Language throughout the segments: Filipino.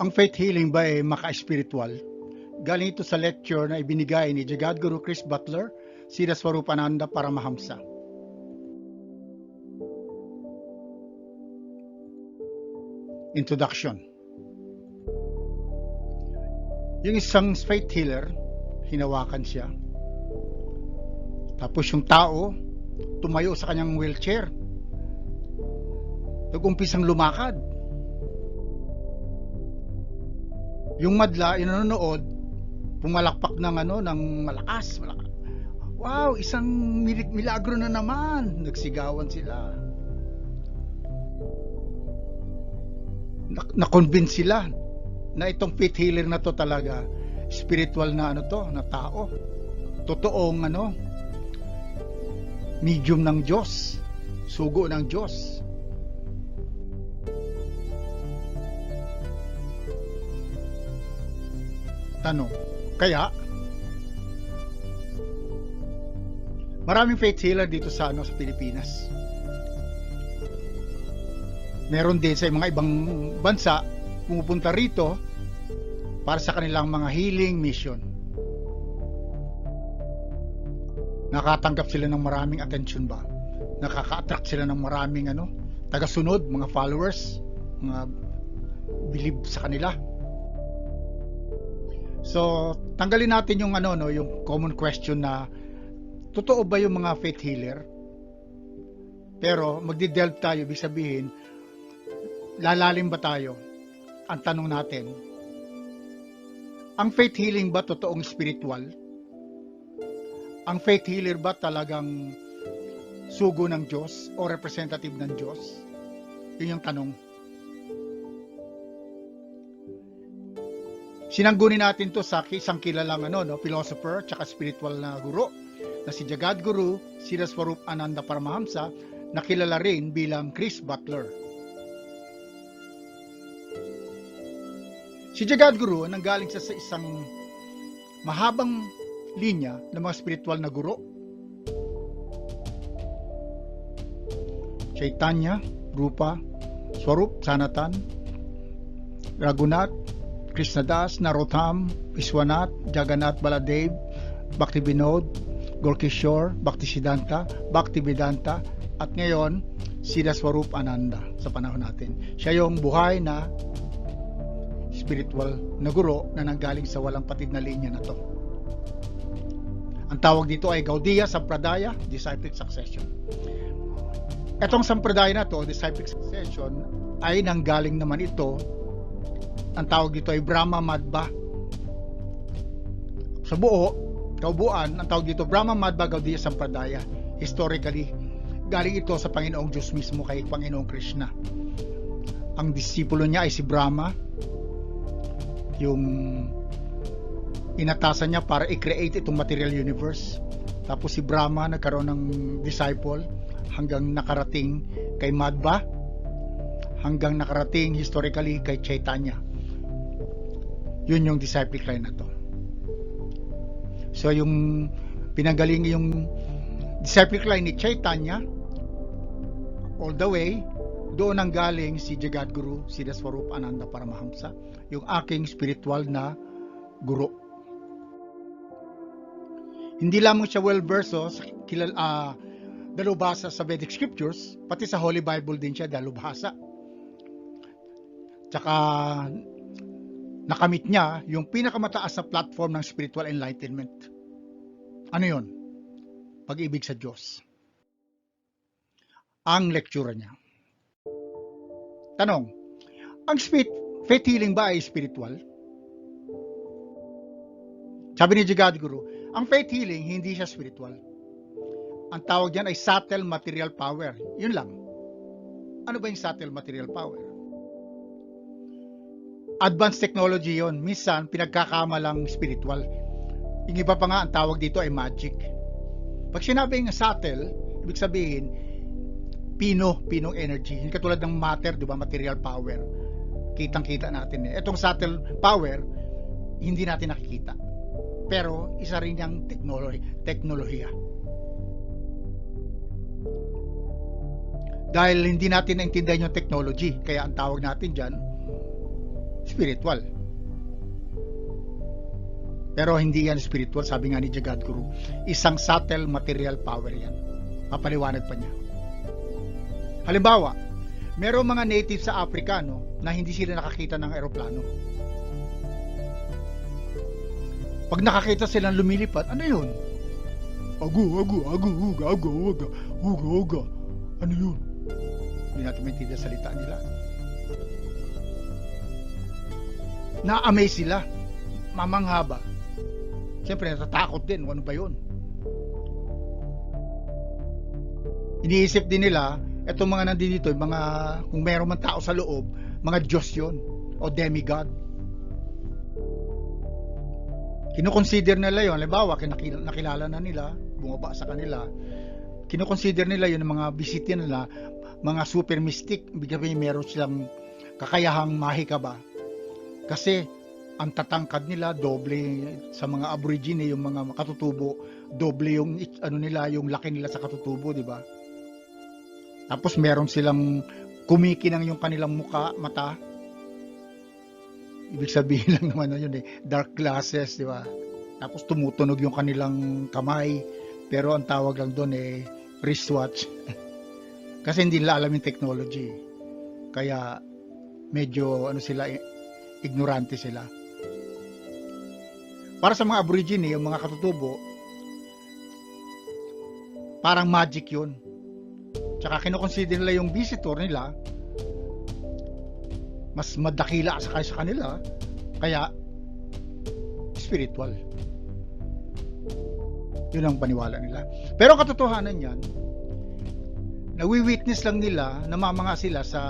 Ang faith healing ba ay maka-spiritual? Galing ito sa lecture na ibinigay ni Jagadguru Chris Butler, Sira Swarupananda Paramahamsa. Introduction. Yung isang faith healer, hinawakan siya. Tapos yung tao, tumayo sa kanyang wheelchair. Nag-umpisang lumakad. Yung madla, yung nanonood, pumalakpak ng malakas. Wow, isang milagro na naman. Nagsigawan sila. Na-convince sila na itong faith healer na to talaga spiritual na na tao. Totoong medium ng Diyos, sugo ng Diyos. Tanong, kaya maraming faith healer dito sa sa Pilipinas. Meron din sa mga ibang bansa pumupunta rito para sa kanilang mga healing mission. Nakatanggap sila ng maraming attention ba? Nakaka-attract sila ng maraming taga-sunod, mga followers, mga believe sa kanila. So, tanggalin natin yung yung common question na totoo ba yung mga faith healer? Pero magdi-delve tayo, ibig sabihin, lalalim ba tayo? Ang tanong natin, ang faith healing ba totoong spiritual? Ang faith healer ba talagang sugo ng Diyos o representative ng Diyos? Yun yung tanong. Sinanggunin natin to sa isang kilalang philosopher tsaka spiritual na guro na si Jagadguru Sira Swarupananda Paramahamsa, na kilala rin bilang Chris Butler. Si Jagadguru nanggaling sa isang mahabang linya ng mga spiritual na guro. Chaitanya, Rupa, Swarup, Sanatan, Raghunath, Krishnadas, Narottam, Vishwanath, Jagannath Baladev, Bhaktivinoda, Golkishore, Bhaktisiddhanta, Bhaktivedanta, at ngayon, Sira Swarupananda sa panahon natin. Siya yung buhay na spiritual na guro na nanggaling sa walang patid na linya na to. Ang tawag dito ay Gaudiya Sampradaya Disciplic Succession. Etong sampradaya na to, Disciplic Succession, ay nanggaling naman ito, ang tawag dito ay Brahma Madhva. Sa kaubuan, ang tawag dito Brahma Madhva Gaudiya Sampradaya. Historically, galing ito sa Panginoong Diyos mismo, kay Panginoong Krishna. Ang disipulo niya ay si Brahma, yung inatasan niya para i-create itong material universe. Tapos si Brahma nagkaroon ng disciple hanggang nakarating kay Madhva, hanggang nakarating historically kay Chaitanya. Yun yung disciple line na to. So yung pinanggaling yung disciple line ni Chaitanya, all the way doon ang galing si Jagadguru Sira Swarupananda Paramahamsa, yung aking spiritual na guro. Hindi lamang siya well-versed dalubhasa sa Vedic scriptures, pati sa Holy Bible din siya dalubhasa. Tsaka nakamit niya yung pinakamataas na platform ng spiritual enlightenment. Ano yun? Pag-ibig sa Diyos. Ang lecture niya. Tanong, ang faith healing ba ay spiritual? Sabi ni Jagadguru, ang faith healing hindi siya spiritual. Ang tawag diyan ay subtle material power. Yun lang. Ano ba yung subtle material power? Advanced technology yon. Minsan, pinagkakamalang spiritual. Yung iba pa nga, ang tawag dito ay magic. Pag sinabing subtle, ibig sabihin, pinong energy. Yung katulad ng matter, di ba? Material power. Kitang-kita natin eh. Itong subtle power, hindi natin nakikita. Pero, isa rin yung teknolohiya. Dahil hindi natin naintindihan yung technology, kaya ang tawag natin dyan, spiritual. Pero hindi yan spiritual, sabi nga ni Jagadguru. Isang subtle material power yan. Papaliwanag pa niya. Halimbawa, merong mga native sa Africa, no, na hindi sila nakakita ng eroplano. Pag nakakita silang lumilipad, ano yun? Agu, uga. Ano yun? Hindi natin maintindihan salita nila. Na-amaze sila. Mamangha ba? Siyempre, natatakot din. Ano ba yun? Iniisip din nila, etong mga nandito, mga, kung mayroon man tao sa loob, mga Diyos yun. O demigod. Kinoconsider nila yun. Halimbawa, nakilala na nila, bumaba sa kanila. Kinoconsider nila yun, mga bisita nila, mga super mystic. Bigla meron silang kakayahang mahika ba? Kasi, ang tatangkad nila doble sa mga aborigine, yung mga katutubo, doble yung ano nila, yung laki nila sa katutubo, di ba? Tapos meron silang kumikinang yung kanilang mata. Ibig sabihin lang naman yun dark glasses, di ba? Tapos tumutunog yung kanilang kamay, pero ang tawag lang doon wristwatch. Kasi hindi nila alam yung technology. Kaya medyo sila, ignorante sila. Para sa mga aborigine, yung mga katutubo, parang magic yun. Tsaka kinoconsider nila yung visitor nila mas madakila sa kanila, kaya spiritual. Yun ang paniwala nila. Pero ang katotohanan yan, nawi-witness lang nila, namamanga sila sa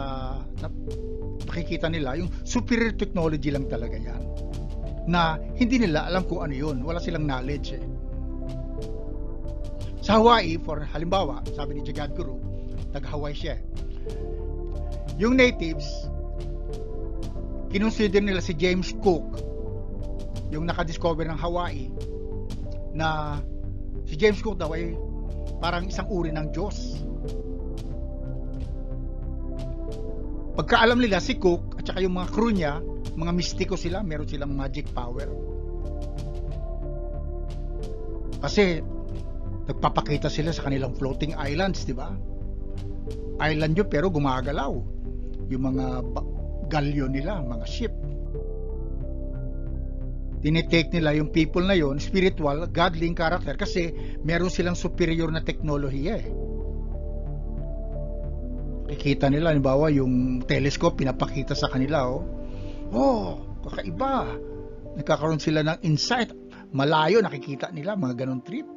nakikita nila, yung superior technology lang talaga yan. Na hindi nila alam kung ano yun. Wala silang knowledge Sa Hawaii, for halimbawa, sabi ni Jagadguru, taga-Hawaii siya. Yung natives, kinonsider nila si James Cook, yung nakadiscover ng Hawaii, na si James Cook daw ay parang isang uri ng Diyos. Pagkaalam nila si Cook at saka yung mga crew niya, mga mistiko sila, meron silang magic power. Kasi nagpapakita sila sa kanilang floating islands, di ba? Island yun pero gumagalaw. Yung mga galyon nila, mga ship. Tinitake nila yung people na yon, spiritual, godly character, kasi meron silang superior na teknolohiya Kikita nila, halimbawa yung telescope, pinapakita sa kanila, kakaiba. Nagkakaroon sila ng insight. Malayo, nakikita nila, mga ganun trip.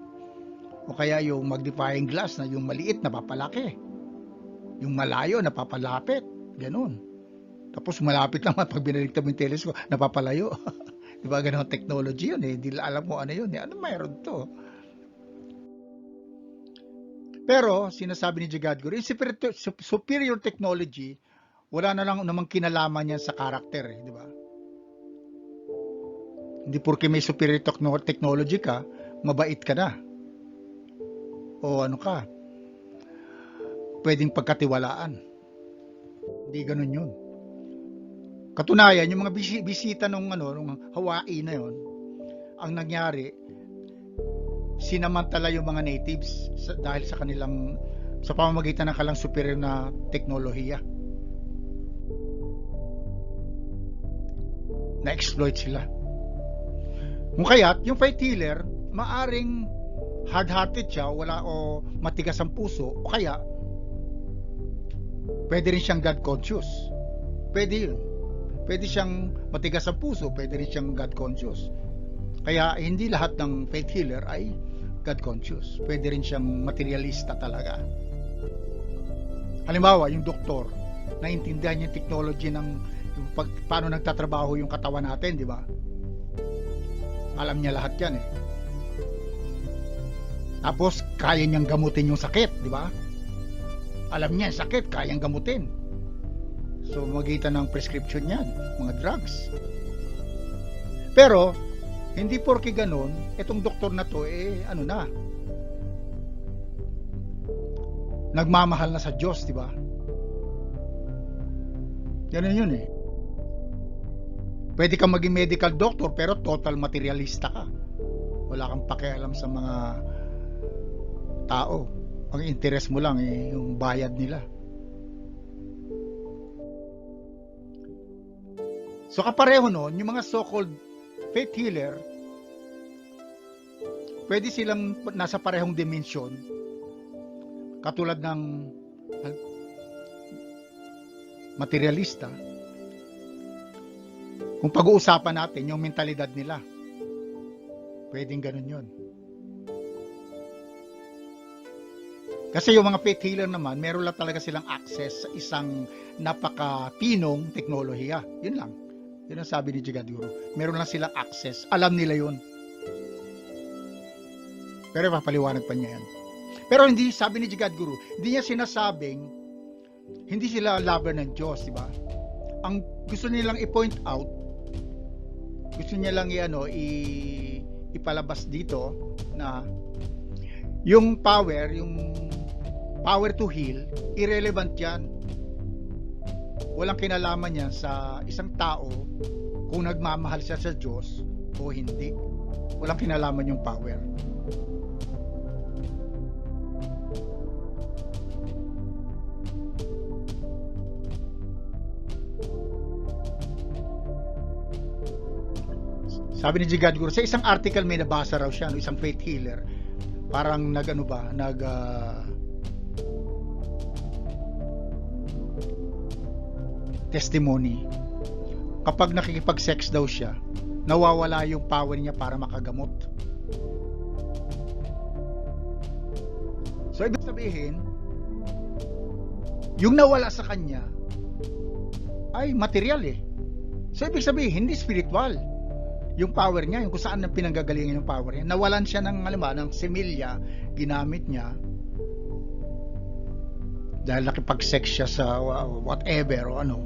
O kaya yung magnifying glass na yung maliit, napapalaki. Yung malayo, napapalapit. Ganun. Tapos malapit lang, pag binaligtad mo yung telescope, napapalayo. Diba, ganun technology yun Hindi alam mo ano yun Ano mayroon to? Pero, sinasabi ni Jagadguru, superior technology, wala na lang namang kinalaman yan sa karakter, di ba? Hindi porke may superior technology ka, mabait ka na. O ano ka, pwedeng pagkatiwalaan. Hindi ganun yun. Katunayan, yung mga bisita nung Hawaii na yun, ang nangyari, sinamantala yung mga natives dahil sa pamamagitan ng kanilang superior na teknolohiya. Na-exploit sila. Kung kaya't, yung fight healer, maaring hard-hearted siya, o matigas ang puso, o kaya, pwede rin siyang God conscious. Pwede yun. Pwede siyang matigas ang puso, pwede rin siyang God conscious. Kaya hindi lahat ng faith healer ay God conscious. Pwede rin siyang materialista talaga. Halimbawa, yung doktor, naintindihan yung technology ng paano nagtatrabaho yung katawan natin, di ba? Alam niya lahat yan Tapos, kaya niyang gamutin yung sakit, di ba? Alam niya yung sakit, kayang gamutin. So, magitan ng prescription yan, mga drugs. Pero, hindi porke ganun, itong doktor na to, nagmamahal na sa Diyos, di ba? Ganun yun Pwede kang maging medical doctor pero total materialista ka. Wala kang pakialam sa mga tao. Ang interest mo lang yung bayad nila. So kapareho nun, yung mga so-called faith healer, pwede silang nasa parehong dimension, katulad ng materialista. Kung pag-uusapan natin yung mentalidad nila, pwedeng ganun yun. Kasi yung mga faith healer naman, meron lang talaga silang access sa isang napaka-tinong teknolohiya. Yun lang. Yun ang sabi ni Jigadguru. Meron lang silang access. Alam nila yun. Pero papaliwanag pa niya yan. Pero hindi, sabi ni Jigadguru, hindi niya sinasabing hindi sila lover ng Diyos, di ba? Ang gusto nilang i-point out, gusto niya lang ipalabas dito na yung power to heal, irrelevant yan. Walang kinalaman yan sa isang tao kung nagmamahal siya sa Diyos o hindi. Walang kinalaman yung power. Sabi ni Jigadguru, sa isang article may nabasa raw siya, isang faith healer, parang testimony. Kapag nakikipag-sex daw siya, nawawala yung power niya para makagamot. So ibig sabihin, yung nawala sa kanya ay material eh. So ibig sabihin, hindi spiritual. Yung power niya, yung kung saan na pinanggagalingan yung power niya. Nawalan siya ng similya, ginamit niya dahil nakipag-sex siya sa whatever o ano.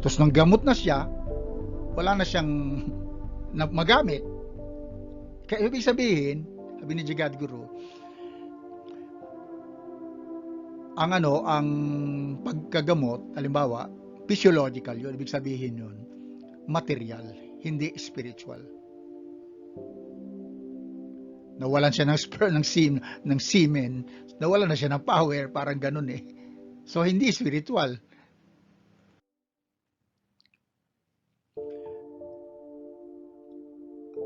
Tapos nang gamot na siya, wala na siyang magamit. Kaya ibig sabihin, sabi ni Jigadguru, ang pagkagamot, halimbawa, physiological yun, ibig sabihin yun, material, hindi spiritual. Nawalan siya ng sperm, ng semen, nawalan na siya ng power, parang ganun eh. So hindi spiritual.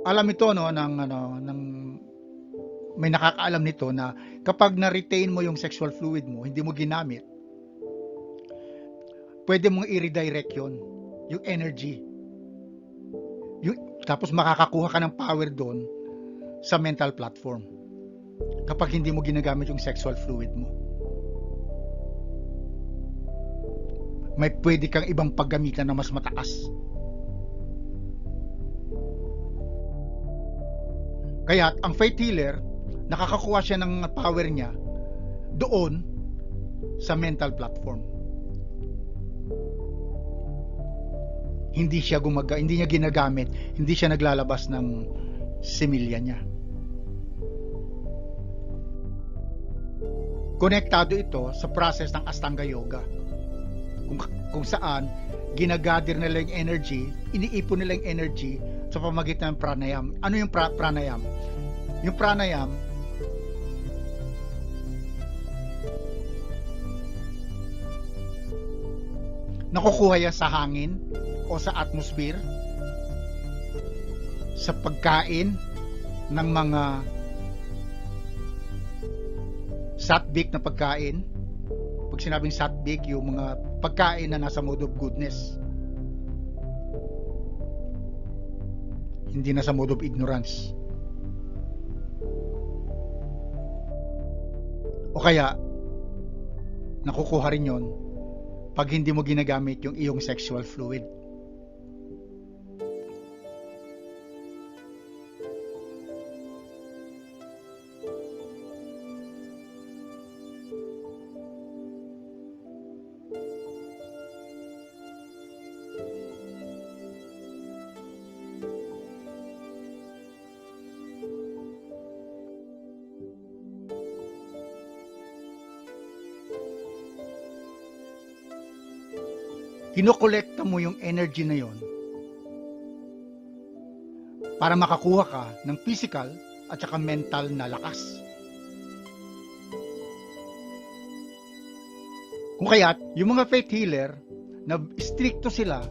Alam ito ng may nakakaalam nito na kapag na-retain mo yung sexual fluid mo, hindi mo ginamit, pwede mong i-redirect yung energy. Tapos makakakuha ka ng power doon sa mental platform kapag hindi mo ginagamit yung sexual fluid mo. May pwede kang ibang paggamitan na mas mataas. Kaya ang faith healer, nakakakuha siya ng power niya doon sa mental platform. Hindi niya ginagamit, hindi siya naglalabas ng similya niya. Konektado ito sa process ng Ashtanga Yoga. Kung saan ginagadir nila yung energy, iniipon nila yung energy sa pamamagitan ng pranayam. Ano yung pranayam? Yung pranayam, nakukuha yan sa hangin o sa atmosphere, sa pagkain ng mga sattvic na pagkain. Pag sinabing sattvic, yung mga pagkain na nasa mode of goodness, hindi na sa mode of ignorance. O kaya nakukuha rin yon pag hindi mo ginagamit yung iyong sexual fluid. kinokolekta mo yung energy na yon para makakuha ka ng physical at saka mental na lakas. Kung kaya't, yung mga faith healer, na stricto sila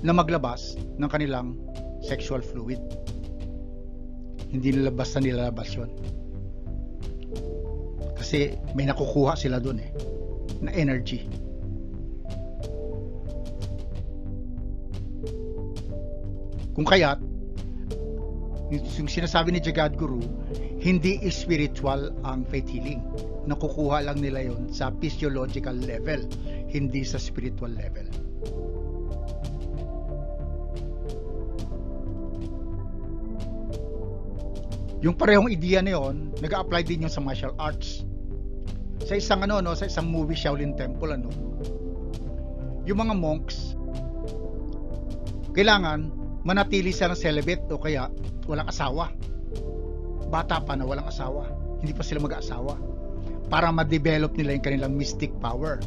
na maglabas ng kanilang sexual fluid. Hindi nila basta nilalabas yun. Kasi may nakukuha sila dun na energy. Kung kaya't, yung sinasabi ni Jagadguru, hindi spiritual ang faith healing. Nakukuha lang nila yon sa physiological level, hindi sa spiritual level. Yung parehong ideya na yon, nag-a-apply din yung sa martial arts. Sa isang sa isang movie Shaolin Temple yung mga monks kailangan manatili silang celibate o kaya walang asawa. Bata pa na walang asawa. Hindi pa sila mag-aasawa. Para ma-develop nila yung kanilang mystic power.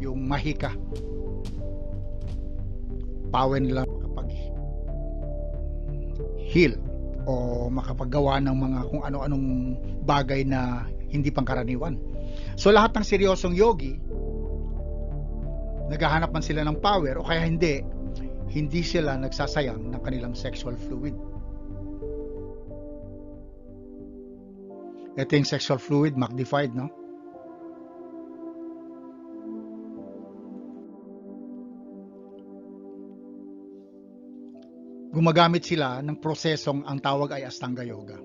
Yung mahika. Power nila makapag-heal o makapaggawa ng mga kung ano-anong bagay na hindi pangkaraniwan. So lahat ng seryosong yogi, naghahanap man sila ng power o kaya hindi sila nagsasayang ng kanilang sexual fluid. Ito yung sexual fluid magnified, no? Gumagamit sila ng prosesong ang tawag ay Ashtanga Yoga.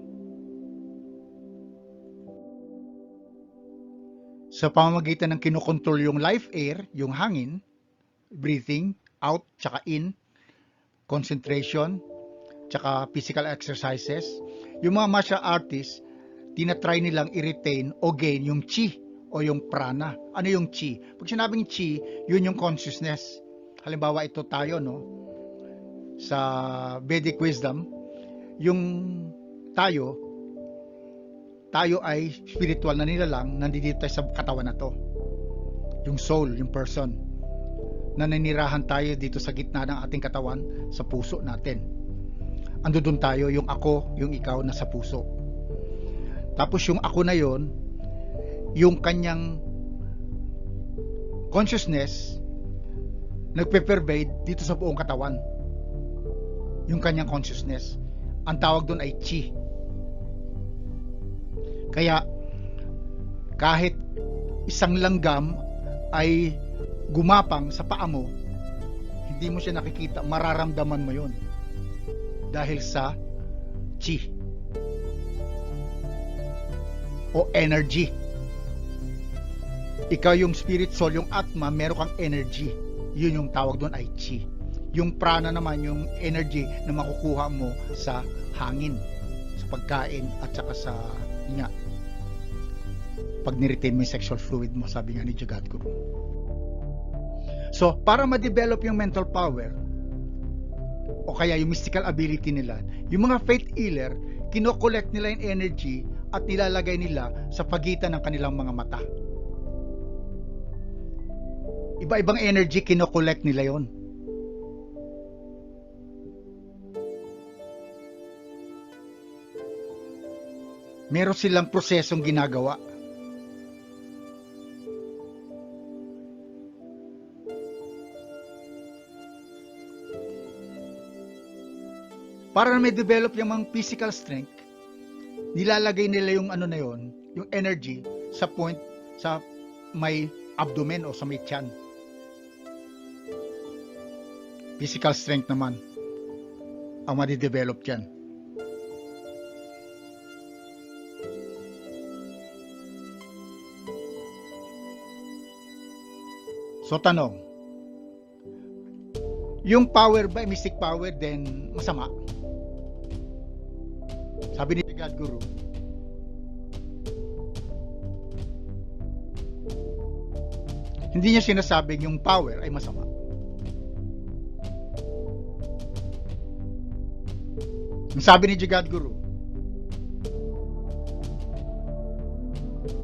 Sa pamamagitan ng kinokontrol yung life air, yung hangin, breathing, out, tsaka in, concentration, tsaka physical exercises, yung mga martial artists, tinatry nilang i-retain o gain yung chi o yung prana. Ano yung chi? Pag sinabing chi, yun yung consciousness. Halimbawa ito tayo, sa Vedic wisdom, yung tayo ay spiritual na nilalang, nandito tayo sa katawan na to. Yung soul, yung person, na nanirahan tayo dito sa gitna ng ating katawan, sa puso natin. Ando doon tayo, yung ako, yung ikaw, nasa puso. Tapos yung ako na yon, yung kanyang consciousness nagpe-pervade dito sa buong katawan. Yung kanyang consciousness. Ang tawag doon ay chi. Kaya kahit isang langgam ay gumapang sa paa mo, hindi mo siya nakikita, mararamdaman mo yon dahil sa chi o energy. Ikaw yung spirit soul, yung atma, meron kang energy. Yun yung tawag doon ay chi. Yung prana naman, yung energy na makukuha mo sa hangin, sa pagkain at saka sa hinga. Pag niretain mo yung sexual fluid mo, sabi nga ni Jagadguru. So, para ma-develop yung mental power o kaya yung mystical ability nila, yung mga faith healer, kinokollect nila yung energy at nilalagay nila sa pagitan ng kanilang mga mata. Iba-ibang energy kinokollect nila yon. Meron silang prosesong ginagawa. Para na may develop yung mga physical strength, nilalagay nila yung na yon, yung energy sa point sa may abdomen o sa may tiyan. Physical strength naman ang madi-develop dyan. So tanong, yung power ba, mystic power, then masama? Sabi ni Jagadguru, hindi niya sinasabing yung power ay masama. Ang sabi ni Jagadguru,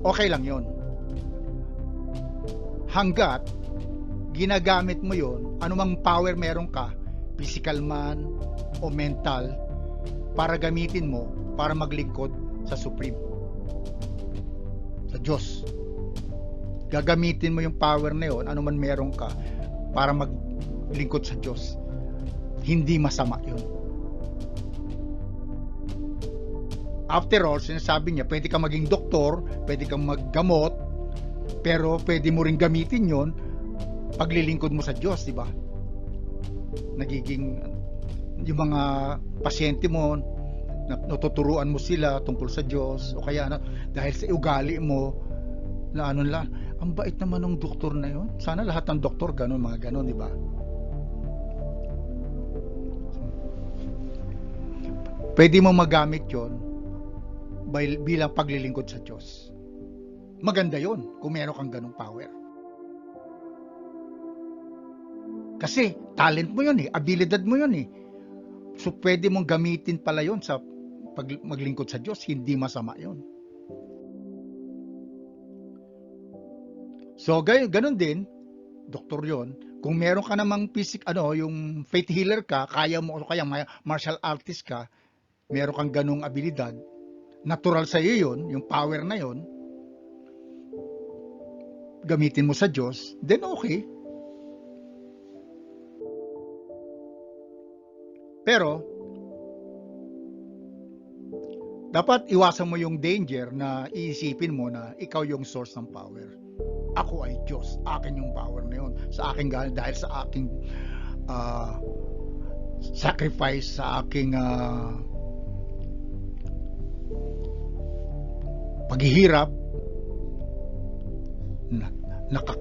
okay lang yon. Hanggat ginagamit mo yon, anumang power meron ka, physical man o mental, para gamitin mo para maglingkod sa Supreme, sa Diyos. Gagamitin mo yung power na yon, anuman meron ka, para maglingkod sa Diyos. Hindi masama yun. After all, sinasabi niya, pwede kang maging doktor, pwede kang maggamot, pero pwede mo rin gamitin yon paglilingkod mo sa Diyos, di ba? Nagiging yung mga pasyente mo, natuturuan mo sila tungkol sa Diyos, o kaya dahil sa ugali mo, na ano lang, ang bait naman ng doktor na yon. Sana lahat ng doktor ganun, mga ganun, di ba? Pwede mo magamit yon bilang paglilingkod sa Diyos. Maganda yon kung meron kang ganung power. Kasi talent mo yun eh, abilidad mo yun eh. So pwede mong gamitin pala yon sa maglingkod sa Diyos, hindi masama yon. So ganun din, doktor yon. Kung meron ka namang yung faith healer ka, kaya mo, o kaya martial artist ka, meron kang ganung abilidad, natural sa iyo yun, yung power na yon, gamitin mo sa Diyos, then okay. Pero dapat iwasan mo yung danger na iisipin mo na ikaw yung source ng power. Ako ay Diyos, akin yung power na yun, sa akin galing, dahil sa aking sacrifice, sa aking paghihirap,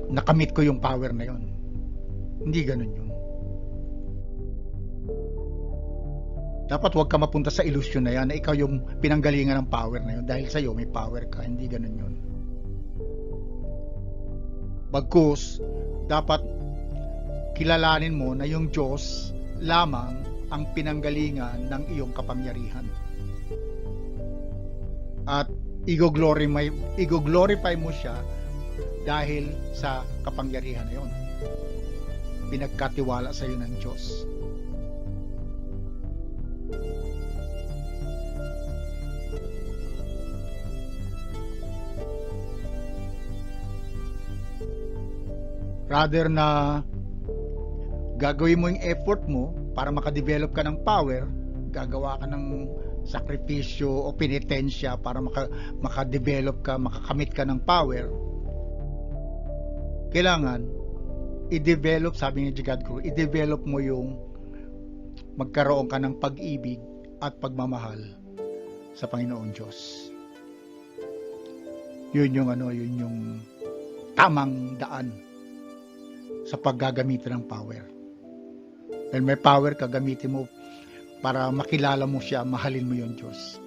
nakamit ko yung power na yon. Hindi ganun yun. Dapat huwag ka mapunta sa illusion na yan na ikaw yung pinanggalingan ng power na yun dahil sa'yo may power ka. Hindi ganun yun. Bagkus, dapat kilalanin mo na yung Diyos lamang ang pinanggalingan ng iyong kapangyarihan. At i-glorify mo siya dahil sa kapangyarihan na yun. Pinagkatiwala sa iyo ng Diyos. Rather na gagawin mo yung effort mo para makadevelop ka ng power, gagawa ka ng sakripisyo o penitensya para makadevelop ka, makakamit ka ng power, kailangan i-develop, sabi ni God Guru, i-develop mo yung magkaroon ka ng pag-ibig at pagmamahal sa Panginoon Diyos. Yun yung tamang daan sa paggagamitan ng power. Dahil may power ka, gamitin mo para makilala mo siya, mahalin mo yung Diyos.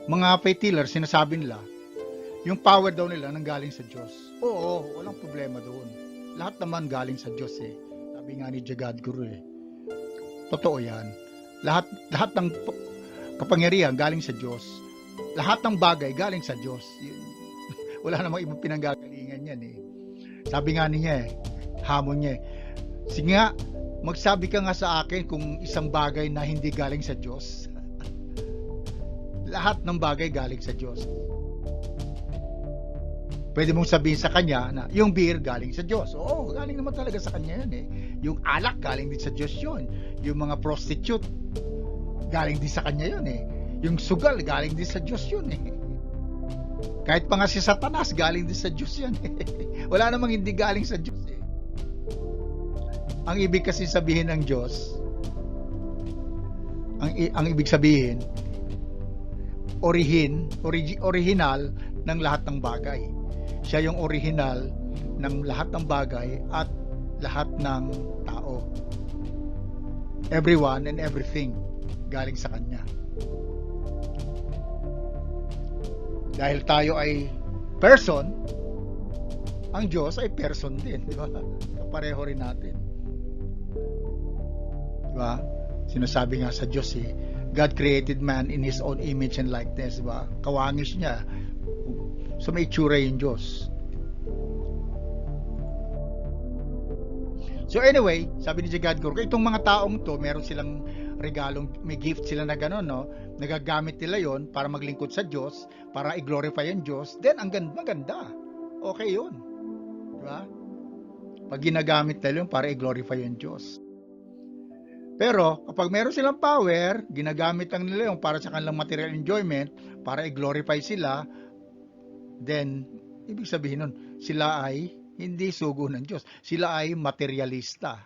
Mga faith healers, sinasabi nila, yung power daw nila nanggaling sa Diyos. Oo, walang problema doon. Lahat naman galing sa Diyos eh. Sabi nga ni Jagadguru eh. Totoo yan. Lahat ng kapangyarihan galing sa Diyos. Lahat ng bagay galing sa Diyos. Wala namang ibang pinanggagalingan yan eh. Sabi nga niya eh, hamon niya eh, sige nga, magsabi ka nga sa akin kung isang bagay na hindi galing sa Diyos. Lahat ng bagay galing sa Diyos. Pwede mong sabihin sa kanya na yung beer galing sa Diyos. Oo, galing naman talaga sa kanya yun eh. Yung alak galing din sa Diyos yun. Yung mga prostitute galing din sa kanya yun eh. Yung sugal galing din sa Diyos yun eh. Kahit pa nga si Satanas, galing din sa Diyos yan. Wala namang hindi galing sa Diyos eh. Ang ibig kasi sabihin ng Diyos, ang ibig sabihin, original ng lahat ng bagay. Siya yung original ng lahat ng bagay at lahat ng tao. Everyone and everything galing sa Kanya. Dahil tayo ay person, ang Diyos ay person din, di ba? Kapareho rin natin. Di ba? Sinasabi nga sa Diyos God created man in His own image and likeness, di ba? Kawangis niya, So may itsura yung Diyos. So anyway, sabi ni Jagad Guru, itong mga taong to, meron silang regalong, may gift sila na gano'n, no? Nagagamit nila yon para maglingkod sa Diyos, para i-glorify yung Diyos, then ang maganda. Okay yun. Diba? Pag ginagamit nila yun para i-glorify yung Diyos. Pero kapag meron silang power, ginagamit lang nila yung para sa kanilang material enjoyment, para i-glorify sila, then ibig sabihin nun, sila ay hindi sugo ng Diyos. Sila ay materialista.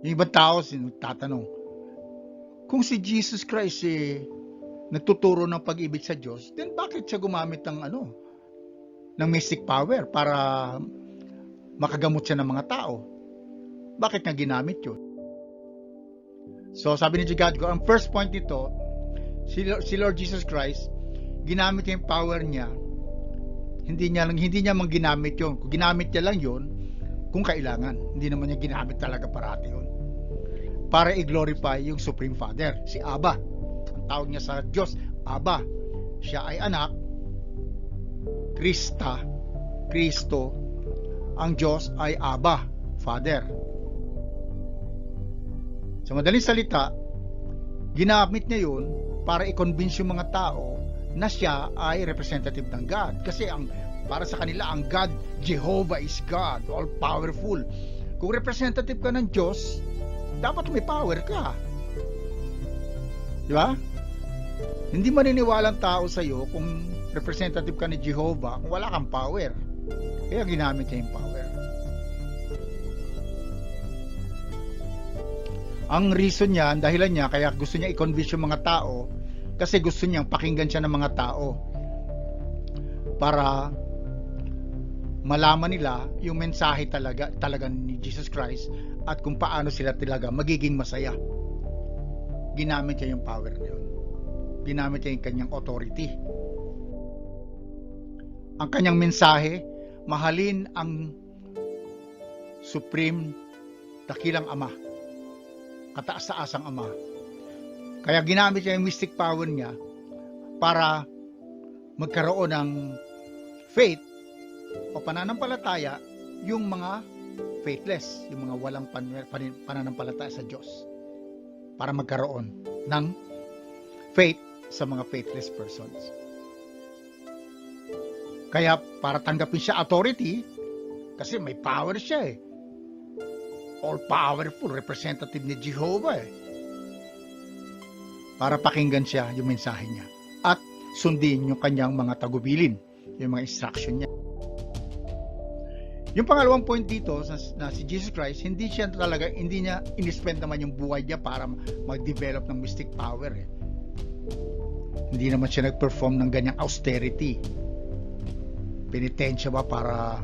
Yung ibang tao tatanong, kung si Jesus Christ nagtuturo ng pag-ibig sa Diyos, then bakit siya gumamit ng mystic power para makagamot siya ng mga tao? Bakit niya ginamit yun? So sabi ni Jagad, ang first point nito, si Lord Jesus Christ, ginamit niya yung power niya. Hindi niya mang ginamit yun. Kung ginamit niya lang yun, kung kailangan. Hindi naman niya ginamit talaga parati yun. Para i-glorify yung Supreme Father, si Abba. Ang tawag niya sa Diyos, Abba. Siya ay anak, Kristo. Ang Diyos ay Abba, Father. Sa madaling salita, ginamit niya yun para i-convince yung mga tao na siya ay representative ng God. Kasi para sa kanila, ang God, Jehovah is God, all-powerful. Kung representative ka ng Diyos, dapat may power ka. Di ba? Hindi maniniwala ang tao sa'yo kung representative ka ni Jehovah kung wala kang power. Kaya ginamit niya yung power. Ang reason niya, ang dahilan niya, kaya gusto niya i-convince yung mga tao, kasi gusto niyang pakinggan siya ng mga tao para malaman nila yung mensahe talaga ni Jesus Christ at kung paano sila talaga magiging masaya. Ginamit niya yung power na yun. Ginamit niya yung kanyang authority. Ang kanyang mensahe, mahalin ang Supreme, dakilang Ama, kataas-taasang Ama. Kaya ginamit niya yung mystic power niya para magkaroon ng faith o pananampalataya yung mga faithless, yung mga walang pananampalataya sa Diyos, para magkaroon ng faith sa mga faithless persons. Kaya para tanggapin siya authority, kasi may power siya all-powerful, representative ni Jehovah para pakinggan siya yung mensahe niya at sundin yung kanyang mga tagubilin, yung mga instruction niya. Yung pangalawang point dito na si Jesus Christ, hindi niya inispend naman yung buhay niya para mag-develop ng mystic power. Hindi naman siya nag-perform ng ganyang austerity. Penitensya ba para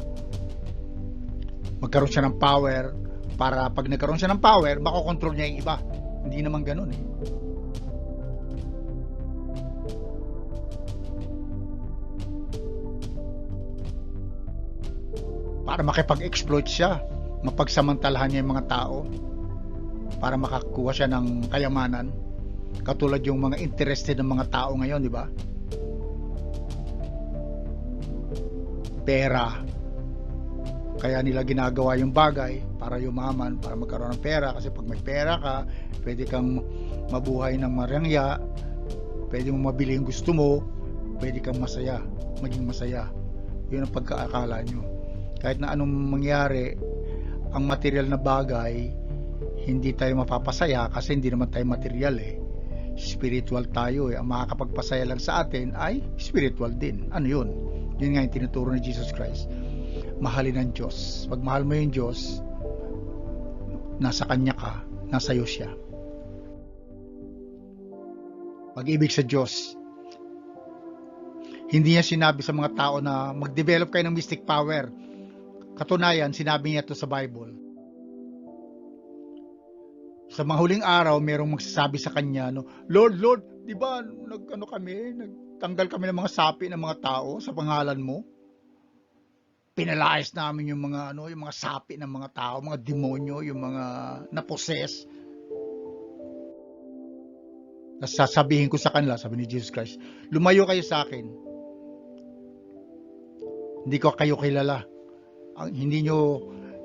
magkaroon siya ng power, para pag nagkaroon siya ng power, makokontrol niya yung iba. Hindi naman ganun Para makipag-exploit siya, mapagsamantalahan niya yung mga tao, para makakuha siya ng kayamanan, katulad yung mga interested ng mga tao ngayon, di ba? Pera. Kaya nila ginagawa yung bagay para yumaman, para magkaroon ng pera, kasi pag may pera ka, pwede kang mabuhay ng marangya, pwede mo mabili yung gusto mo, pwede kang maging masaya. Yun ang pagkaakala nyo. Kahit na anong mangyari, ang material na bagay, hindi tayo mapapasaya kasi hindi naman tayo material spiritual tayo Ang makakapagpasaya lang sa atin ay spiritual din. Ano yun? Yun nga yung tinuturo ni Jesus Christ. Mahalin ang Diyos. Pag mahal mo yung Diyos, nasa Kanya ka, nasa iyo siya. Pag-ibig sa Diyos, hindi niya sinabi sa mga tao na mag-develop kayo ng mystic power. Katunayan, sinabi niya ito sa Bible. Sa mga huling araw, merong magsasabi sa kanya, Lord, di ba nagtanggal kami ng mga sapi ng mga tao sa pangalan mo? Pinalayas namin yung mga sapi ng mga tao, mga demonyo, yung mga na-possess. Tapos sasabihin ko sa kanila, sabi ni Jesus Christ, lumayo kayo sa akin. Hindi ko kayo kilala. Hindi nyo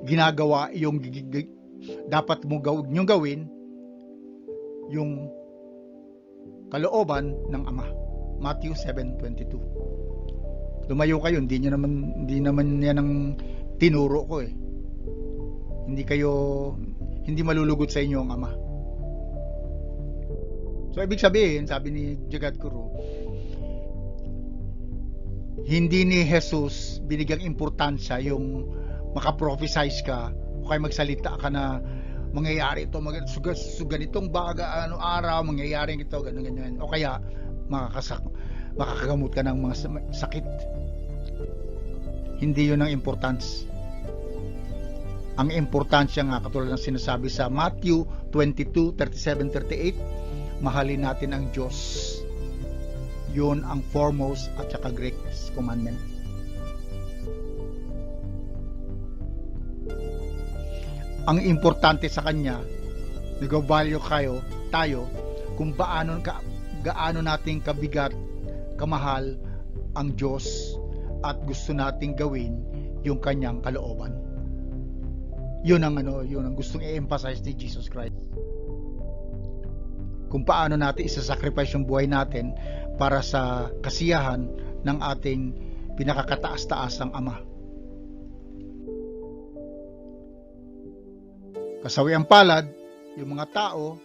ginagawa yung dapat nyo gawin, yung kalooban ng Ama. Matthew 7:22. Lumayo kayo, hindi naman yan ang tinuro ko eh. Hindi malulugot sa inyo ang Ama. So ibig sabihin, sabi ni Jagadguru, hindi ni Jesus binigyang importansya yung makaprophesize ka o kaya magsalita ka na mangyayari ito, ganitong araw, mangyayari ito, ganyan. O kaya makakagamot ka ng mga sakit. Hindi yun ang importance. Ang importansya nga, katulad ng sinasabi sa Matthew 22:37-38, mahalin natin ang Diyos. Yun ang foremost at saka greatest commandment. Ang importante sa Kanya, nag-value tayo kung gaano nating kabigat, kamahal ang Diyos at gusto nating gawin yung Kanyang kalooban. Yun ang gustong i-emphasize ni Jesus Christ. Kung paano natin isa-sacrifice yung buhay natin para sa kasiyahan ng ating pinakakataas-taasang Ama. Kasawiang palad, yung mga tao,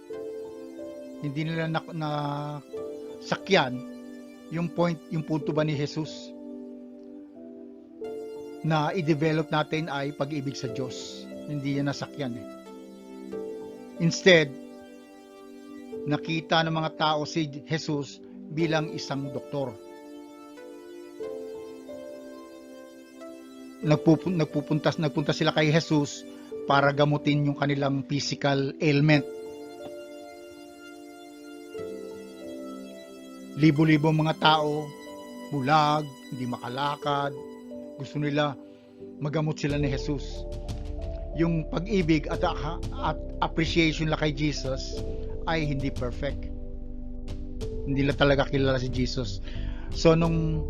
hindi nila na sakyan yung punto ba ni Jesus na i-develop natin ay pag-ibig sa Diyos. Hindi yan nasakyan eh. Instead, nakita ng mga tao si Jesus bilang isang doktor. Nagpunta sila kay Jesus para gamutin yung kanilang physical ailment. Libo-libo mga tao, bulag, hindi makalakad, gusto nila magamot sila ni Jesus. Yung pag-ibig at appreciation la kay Jesus ay hindi perfect. Hindi la talaga kilala si Jesus. So nung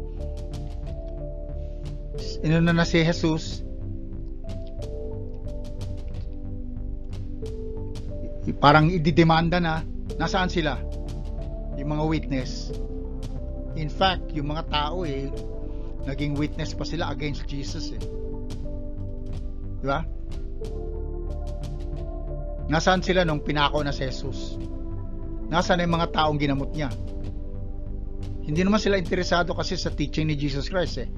inuna na si Jesus, parang ididemanda na, nasaan sila? Yung mga witness. In fact, yung mga tao naging witness pa sila against Jesus eh. Di ba? Nasaan sila nung pinako na si Jesus? Nasaan yung mga taong ginamot niya? Hindi naman sila interesado kasi sa teaching ni Jesus Christ eh.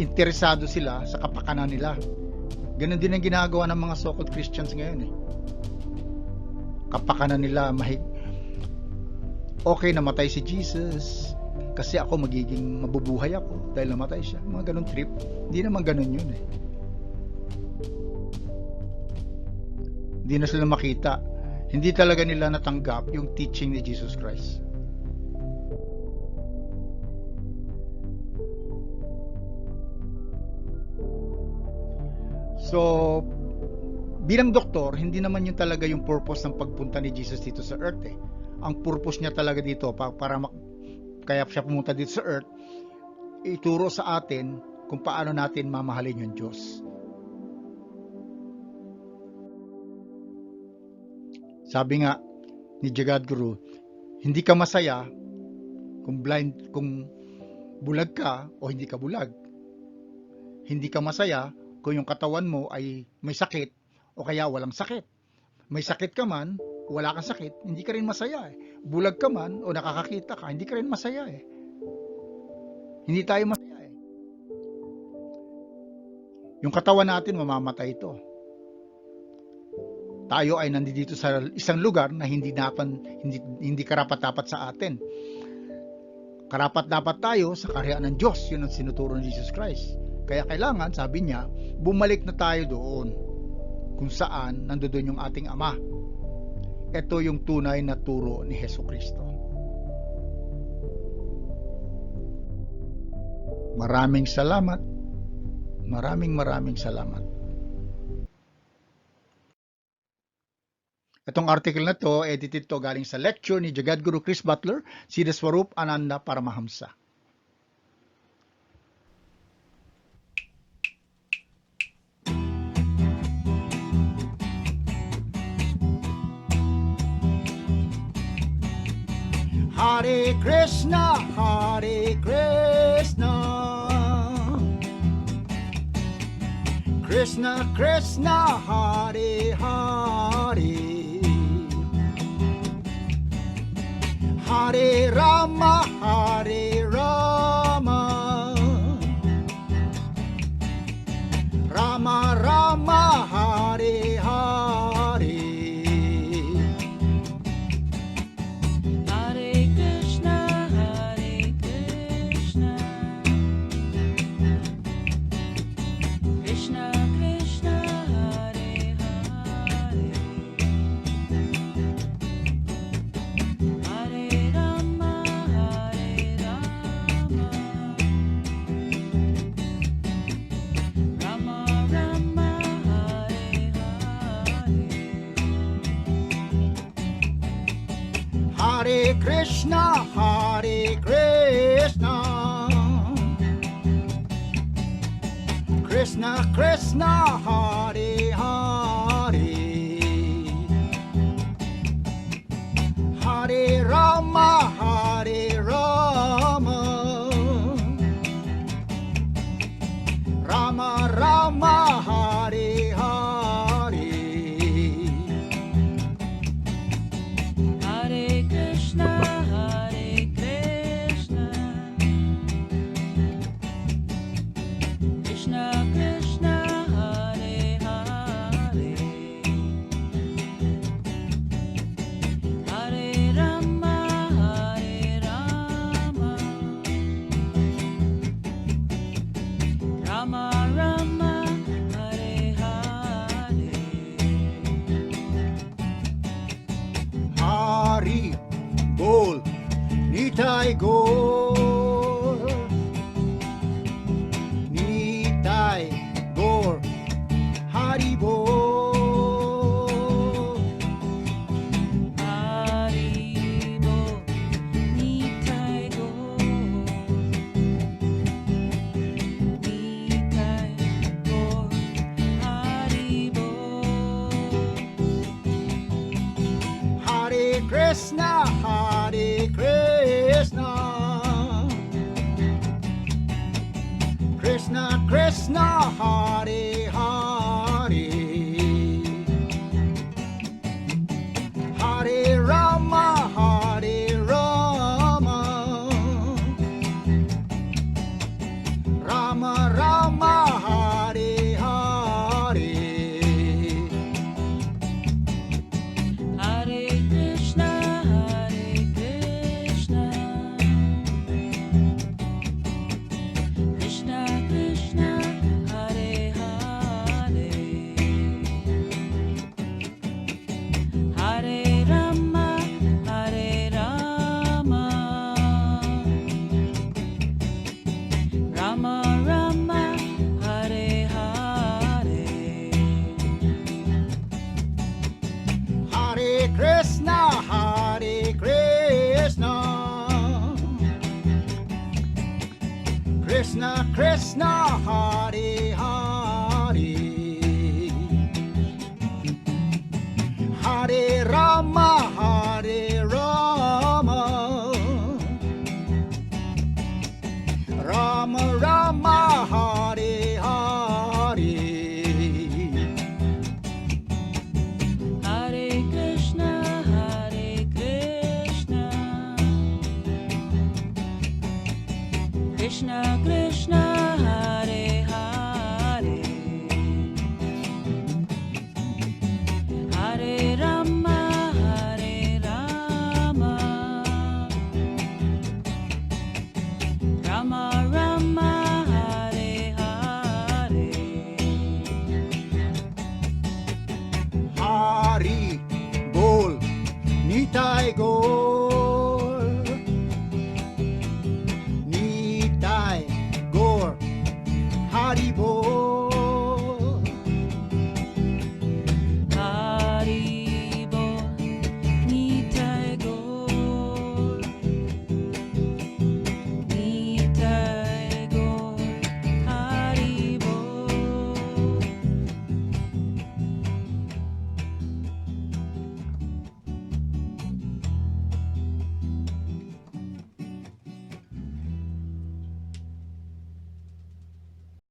Interesado sila sa kapakanan nila. Ganon din ang ginagawa ng mga so-called Christians ngayon eh. Kapakanan nila, okay, namatay si Jesus kasi ako mabubuhay ako dahil namatay siya. Mga ganun trip. Hindi naman ganun yun eh. Hindi na sila makita. Hindi talaga nila natanggap yung teaching ni Jesus Christ. So, bilang doktor, hindi naman yun talaga yung purpose ng pagpunta ni Jesus dito sa earth eh. Ang purpose niya talaga dito kaya siya pumunta dito sa earth, ituro sa atin kung paano natin mamahalin yung Diyos. Sabi nga ni Jagadguru, hindi ka masaya kung bulag ka o hindi ka bulag. Hindi ka masaya kung yung katawan mo ay may sakit o kaya walang sakit. May sakit ka man, wala kang sakit, hindi ka rin masaya eh. Bulag ka man o nakakakita ka, hindi ka rin masaya eh. Hindi tayo masaya eh. Yung katawan natin mamamatay ito. Tayo ay nandito sa isang lugar na hindi karapat-dapat sa atin. Karapat-dapat tayo sa kaharian ng Diyos. Yun ang sinuturo ni Jesus Christ. Kaya kailangan, sabi niya, bumalik na tayo doon kung saan nandoon yung ating Ama. Ito yung tunay na turo ni Jesucristo. Maraming salamat. Maraming salamat. Itong article na to, edited to galing sa lecture ni Jagadguru Chris Butler, Siddha Swarup Ananda Paramahamsa. Hare Krishna, Hare Krishna, Krishna Krishna, Hare Hare, Hare Rama, Hare Rama, Rama Rama, Hare Hare. Hare Krishna, Hare Krishna, Krishna Krishna, Hare Hare, Hare Rama, Hare Rama, Rama Rama, Hare Hare. Hari Bol, Nitai Gaur, Nitai Gaur, Hari Bol, Hari Bol, Nitai Gaur, Nitai Gaur, Hari Bol. Hare Krishna, Hare Krishna, Krishna Krishna, Hare Hare.